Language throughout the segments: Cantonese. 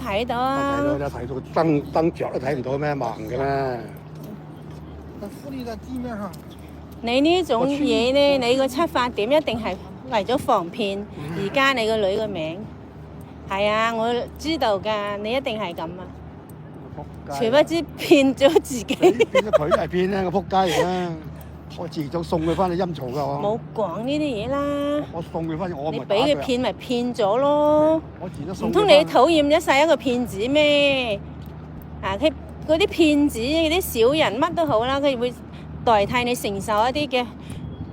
睇到啊！睇到睇到燈着都睇唔到咩？盲嘅咩？浮立在地面上。你呢種嘢呢？你個出發點一定係為咗防騙而加你個女個名。係啊，我知道㗎，你一定係咁啊！殊不知騙咗自己。變咗佢係騙咧，個撲街嚟啦！我遲早送佢翻去陰曹㗎我。冇講呢啲嘢啦。我送佢翻去，我唔係你俾佢騙咪騙咗咯？我遲早送。唔通你討厭一世一個騙子咩？啊，佢嗰啲騙子嗰啲小人乜都好啦，佢會代替你承受一啲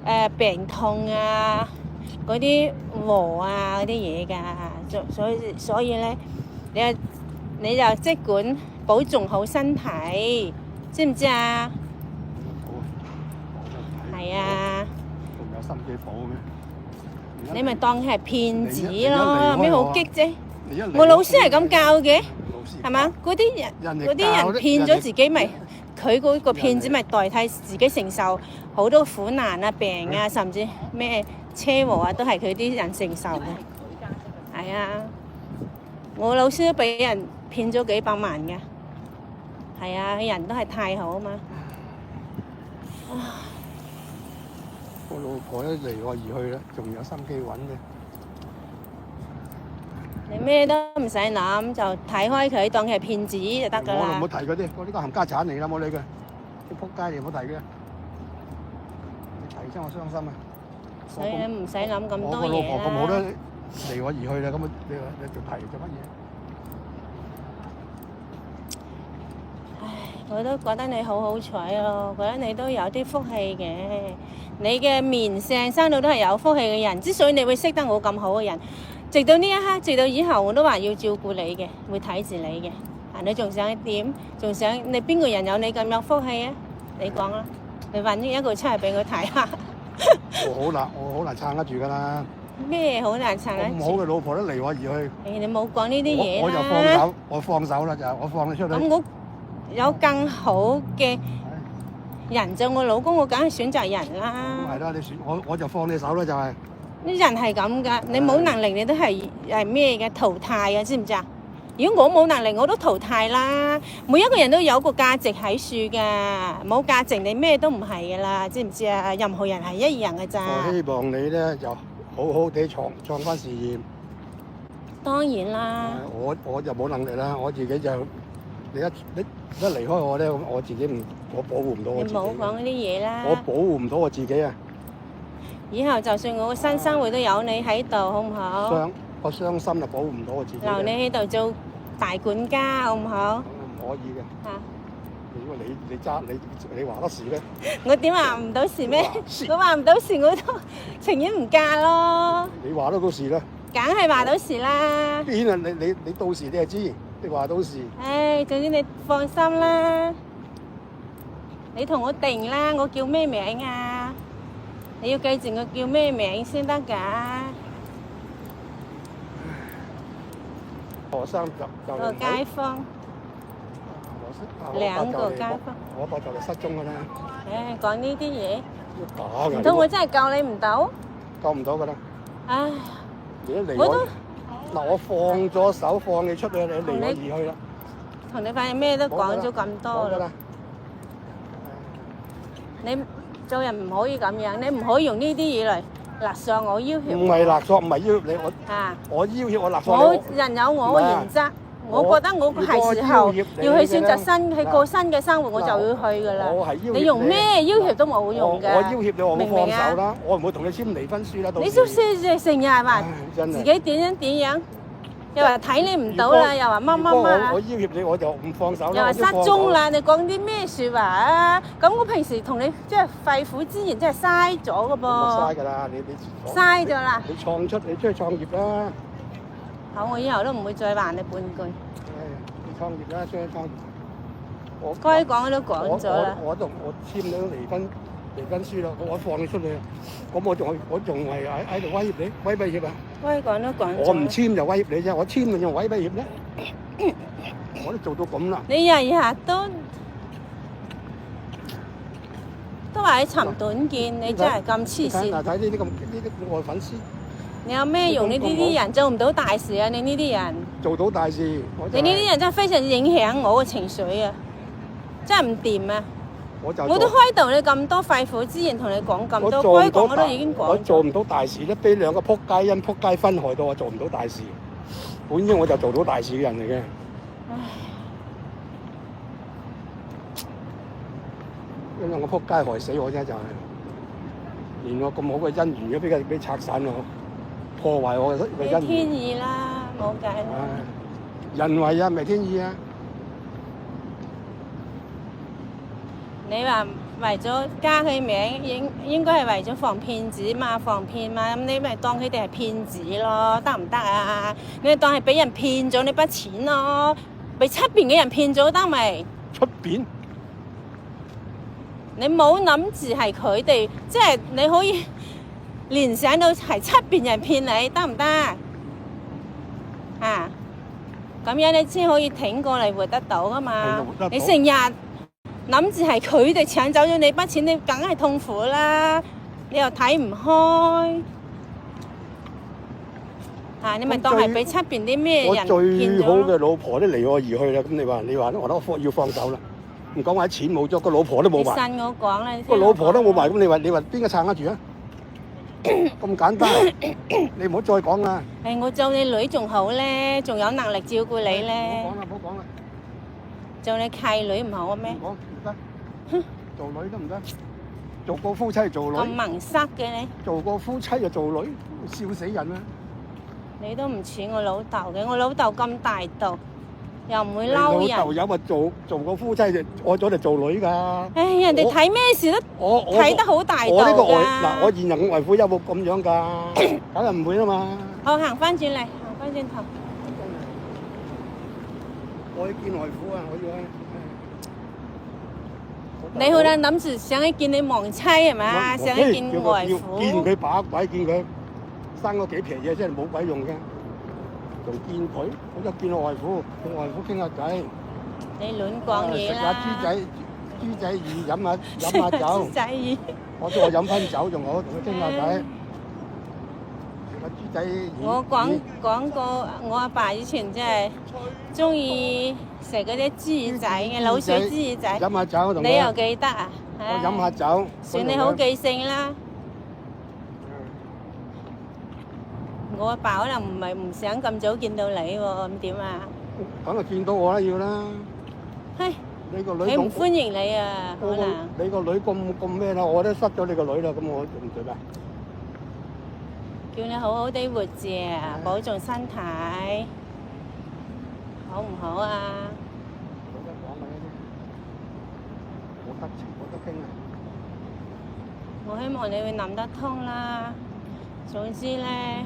嘅病痛啊，嗰啲禍啊嗰啲嘢㗎，所以咧，你就即管保重好身體，知唔知啊？係啊。仲有心機補咩？你咪當佢係騙子咯，有咩好激啫？我老師係咁教嘅，係嘛？嗰啲人騙咗自己咪，佢嗰個騙子咪代替自己承受好多苦難啊、病啊，甚至咩車禍啊，都係佢啲人承受嘅。係啊，我老師都俾人騙咗幾百萬嘅。係啊，人都係太好啊嘛。我老婆都離我而去啦，仲有心機揾嘅。你咩都唔使諗，就睇開佢，當佢係騙子就得㗎啦。我唔好提嗰啲，我呢個冚家產嚟啦，冇理佢。啲仆街你唔好提佢，你提真我傷心啊！所以你唔使諗咁多嘢啦。我個老婆咁好都離我而去啦，咁你仲提做乜嘢？我都覺得你好好彩咯，覺得你都有啲福氣嘅。你嘅面相生到都係有福氣嘅人，之所以你會識得我咁好嘅人，直到呢一刻，直到以後我都話要照顧你嘅，會睇住你嘅。你仲想點？仲想你邊個人有你咁有福氣啊？你講啦，你揾一個出嚟俾我睇下。我好難撐得住㗎啦。咩好難撐得住？咁好嘅老婆都離我而去。你冇講呢啲嘢啦。我就放手，我放手啦就，我放你出去。咁我有更好嘅人做我老公，我梗係選擇人啦。係啦，我就放你手啦，就係。啲人係咁㗎，你冇能力你都係咩嘅淘汰嘅，知唔知啊？如果我冇能力，我都淘汰啦。每一個人都有個價值喺樹㗎，冇價值你咩都唔係㗎啦，知唔知啊？任何人係一樣㗎咋。我希望你咧就好好地創翻事業。當然啦。我就冇能力啦，我自己就你一離開我咧，我自己我保護唔到我自己。你冇講呢啲嘢啦。我保護唔到我自己啊！以後就算我個新生活都有你喺度，好唔好？我傷心就保護唔到我自己。留你喺度做大管家，好唔好？唔可以嘅。嚇！如果你話得事咧？我點話唔到事咩？我話唔到事，我都情願唔嫁咯。你話得到事啦？梗係話到事啦。邊啊？你到時你就知，你話到事。唉，總之你放心啦。你同我定啦，我叫咩名啊？你要記住我叫咩名先得㗎。學生就個街坊，兩個街坊。我就嚟失蹤㗎啦。唉，講呢啲嘢，假㗎。唔通我真係救你唔到？救唔到㗎啦。唉，我都嗱，我放咗手，放你出去，你離我而去啦。同你反正咩都講咗咁多啦。你做人唔可以咁樣，你唔可以用呢啲嘢嚟勒索我要挾。唔係勒索，唔係要挾你我。我要挾我勒索你。我人有我嘅原則，我覺得我係時候要去選擇去過新嘅生活，我就要去㗎啦。你用咩要挾都冇用㗎。我要挾你，我冇放手啦，我唔會同你簽離婚書啦。你都成日係話自己點樣？又話睇你唔到啦，又話乜啊！我要挾你，我就唔放手啦。又話失蹤啦，你講啲咩説話啊？咁我平時同你即係肺腑之言，真係嘥咗㗎噃。嘥㗎啦，你嘥咗啦！你出去創業啦！好，我以後都唔會再還你半句。你創業啦，出去創業。該講都講咗啦。我簽咗離婚書啦，我放你出去，咁我仲係喺度威脅你，威脅啊！該講都講咗。我唔簽就威脅你啫，我簽你仲威脅咧？我都做到咁啦。你日日都話你尋短見，你真係咁黐線。睇呢啲我粉絲，你有咩用？你呢啲人做唔到大事啊！你呢啲人，做到大事。你呢啲人真係非常影響我嘅情緒啊！真係唔掂啊！我都開導你咁多肺腑之言，同你講咁多，該講我都已經講。我做唔到大事咧，俾兩個仆街因仆街分害到我做唔到大事。本應我就做到大事嘅人嚟嘅。因為我仆街害死我啫，就係連我咁好嘅姻緣都俾拆散我，破壞我嘅姻緣。天意啦，冇計啦。人為啊，唔係天意啊！你話為咗加佢名，應該係為咗防騙子嘛，防騙嘛，咁你咪當佢哋係騙子咯，得唔得啊？你當係俾人騙咗你筆錢咯，俾出邊嘅人騙咗得未？出邊？你冇諗住係佢哋，即係你可以聯想到係出邊人騙你，得唔得？啊，咁樣你先可以挺過嚟活得到噶嘛？你成日諗住係佢哋搶走咗你筆錢，你梗係痛苦啦！你又睇唔開，你咪當係俾出邊啲咩人騙咗。我最好嘅老婆都離我而去啦，咁你話我要放手啦。唔講話錢冇咗，個老婆都冇埋。你信我講啦，個老婆都冇埋，咁你話邊個撐得住啊？咁簡單，你唔好再講啦。我做你女仲好咧，仲有能力照顧你咧。唔好講啦，唔好講啦。做你契女唔好啊咩？唔得，做女得唔得？做過夫妻做女。咁盲塞嘅你。做過夫妻就做女，笑死人啦！你都唔似我老豆嘅，我老豆咁大度。又唔會嬲人。老豆有咪做個夫妻就愛咗嚟做女㗎。人哋睇咩事都睇得好大度㗎。我呢個我現任嘅外父有冇咁樣㗎？梗係唔會啦嘛。好，行翻轉嚟，行翻轉頭。我要見外父啊！我要你好啦，諗住想去見你亡妻係咪？想去見外父。見佢把鬼，見佢生嗰幾皮嘢真係冇鬼用嘅。仲見佢，我就見我外父，同外父傾下偈。你亂講嘢啦！食下豬仔魚，飲下酒。豬仔魚。我飲翻酒仲好，同佢傾下偈。食下豬仔魚。我講過，我阿爸以前真係中意食嗰啲豬耳仔嘅滷水豬耳仔。飲下酒同佢。你又記得啊？我飲下酒。算你好記性啦。我阿爸可能唔想咁早見到你喎，咁點啊？梗係見到我啦，要啦。嘿，你個女佢唔歡迎你啊，可能。你個女咁咩啦？我都失咗你個女啦，咁我做唔做啊？叫你好好地活著，保重身體，好唔好啊？冇得講嘅呢啲，冇得情冇得傾啊！我希望你會諗得通啦。總之咧。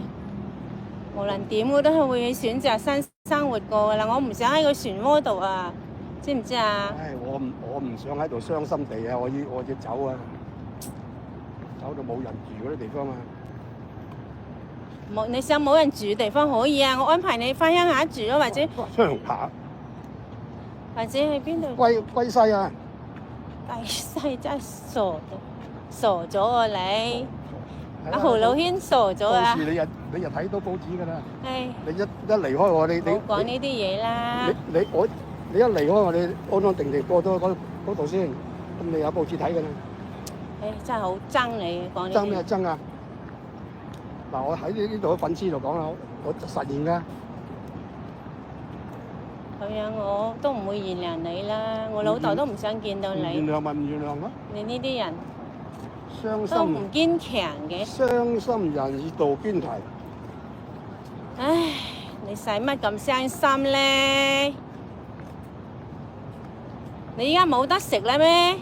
無論點我都係會選擇新生活過噶啦，我唔想喺個漩渦度啊，知唔知啊？唉，我唔想喺度傷心地啊，我要走啊，走到冇人住嗰啲地方啊。你想冇人住嘅地方可以啊，我安排你翻鄉下住咯，或者鄉下，或者去邊度？歸西啊！歸西真係傻咗啊你！阿豪老軒傻咗啊！到時你日睇到報紙㗎啦。係。你一離開我，你冇講呢啲嘢啦。你一離開我，你安安定定過咗嗰度先，咁你有報紙睇㗎啦。真係好憎你講呢啲。憎咩憎啊？嗱，我喺呢度嘅粉絲度講啦，我實現㗎。咁樣我都唔會原諒你啦，我老豆都唔想見到你。原諒咪唔原諒咯。你呢啲人。都唔堅強嘅，傷心人易渡邊堤。唉，你使乜咁傷心咧？你依家冇得食啦咩？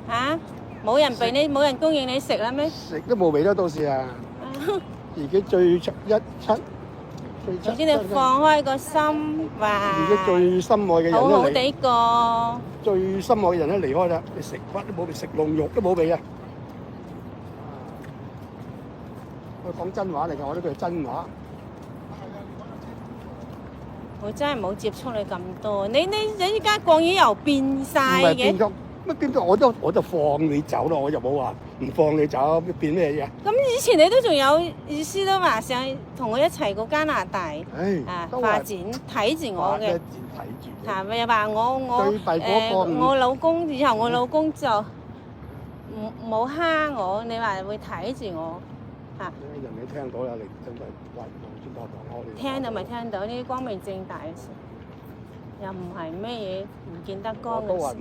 嚇，冇人俾你，冇人供應你食啦咩？食都冇味啦，到時啊！自己最總之你放開個心話。自己最心愛嘅人好好地過。最心愛嘅人都離開啦，你食乜都冇味，食龍肉都冇味啊！我講真話嚟㗎，我呢句係真話。我真係冇接觸你咁多，你依家講嘢又變晒嘅。乜變咗我就放你走咯，我就冇話唔放你走，變咩嘢？咁以前你都仲有意思都話想同我一齊過加拿大發展，睇住我嘅，睇住。係咪又話我老公以後我老公就冇蝦我，你話會睇住我嚇？人哋聽到啦，你真係話轉頭講我哋。聽到咪聽到，呢啲光明正大嘅事，又唔係咩嘢唔見得光嘅事。我都話唔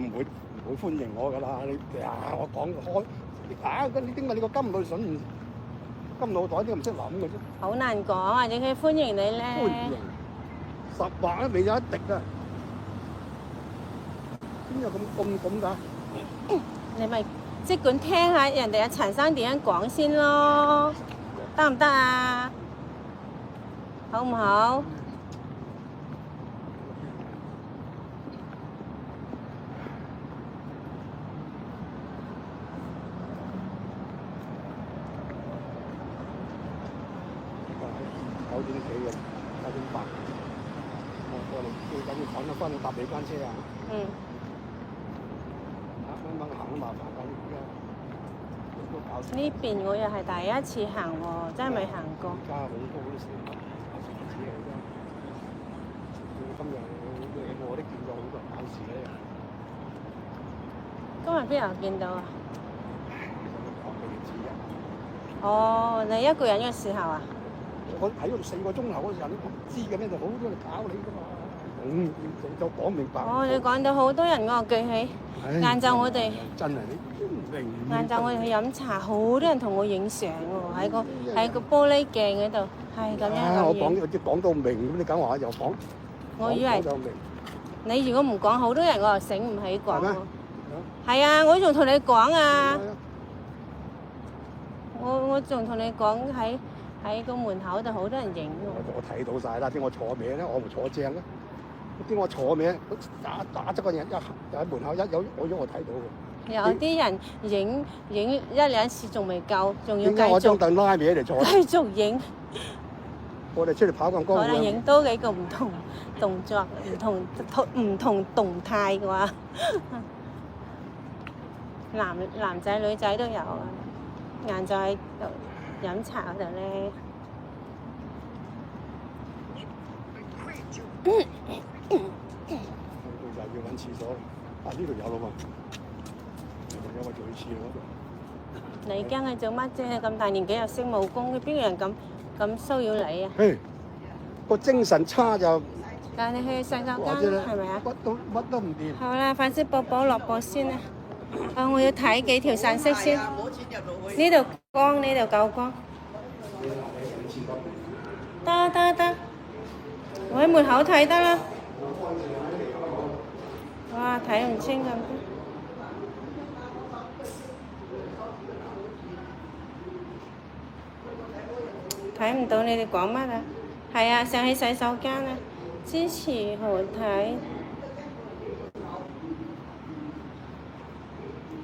會歡迎我㗎啦！你我講開你點解你個金女筍金腦袋都唔識諗嘅啫？好難講啊！你佢歡迎你咧，歡迎10劃都未有一滴啊！邊有咁㗎？你咪即管聽下人哋阿陳生點樣講先咯，得唔得啊？好唔好？9點幾嘅9點8，我過嚟最緊要趕得翻去搭你班車啊！掹行都麻煩㗎，都搞死。呢邊我又係第一次行喎，真係未行過。而家好多啲事，考試嚟㗎。今日我都見到好多人考試咧。今日邊有見到啊？講俾你知啊！哦，你一個人嘅時候啊？我喺嗰度4個鐘頭嗰陣，你唔知嘅咩？就好多人搞你㗎嘛。就講明白。哦，你講到好多人喎，記起。晏晝我哋真係你明。晏晝我哋去飲茶，好多人同我影相喎，喺個玻璃鏡嗰度，係咁樣我講到明咁，你梗話又講。我以為你如果唔講，好多人我又醒唔起講喎。係啊，我仲同你講啊。我仲同你講喺個門口度好多人影喎。我睇到晒啦，啲我坐歪咧，我唔坐正咧。啲我坐歪，打側個人一喺門口我睇到嘅。有啲人影1-2次仲未夠，仲要繼續。點解我張凳拉歪嚟坐？繼續影。我哋出嚟跑咁高。可能影多幾個唔同動作、唔同動態嘅話，男仔女仔都有啊。晏晝喺度飲茶嗰度咧。要揾廁所，呢度有咯喎，有個做廁所嗰度。你驚佢做乜啫？咁大年紀又識武功，邊個人咁騷擾你啊？嘿，個精神差就。帶你去洗手間係咪啊？乜都唔掂。好啦，粉絲寶寶落播先啦。我要睇幾條散色先。呢度光，呢度夠光。得，我喺門口睇得啦。哇，睇唔清咁多。睇唔到你哋講乜啊？係啊，上去洗手間啊！支持何太，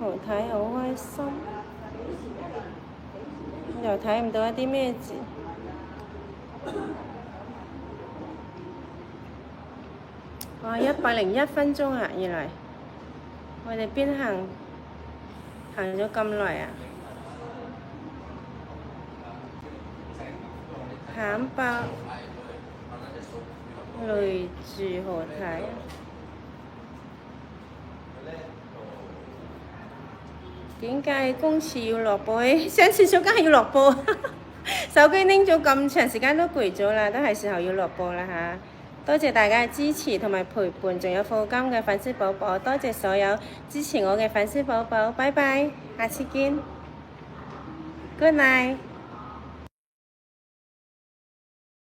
何太好開心，又睇唔到一啲咩字。哇，101分鐘啊！原來我哋邊行咗咁耐啊！慘爆，累住何太。點解公廁要落播？上廁所梗係要落播，手機拎咗咁長時間都攰咗啦，都係時候要落播啦嚇。多謝大家嘅支持同埋陪伴，仲有課金嘅粉絲寶寶，多謝所有支持我嘅粉絲寶寶，拜拜，下次見 ，Good night。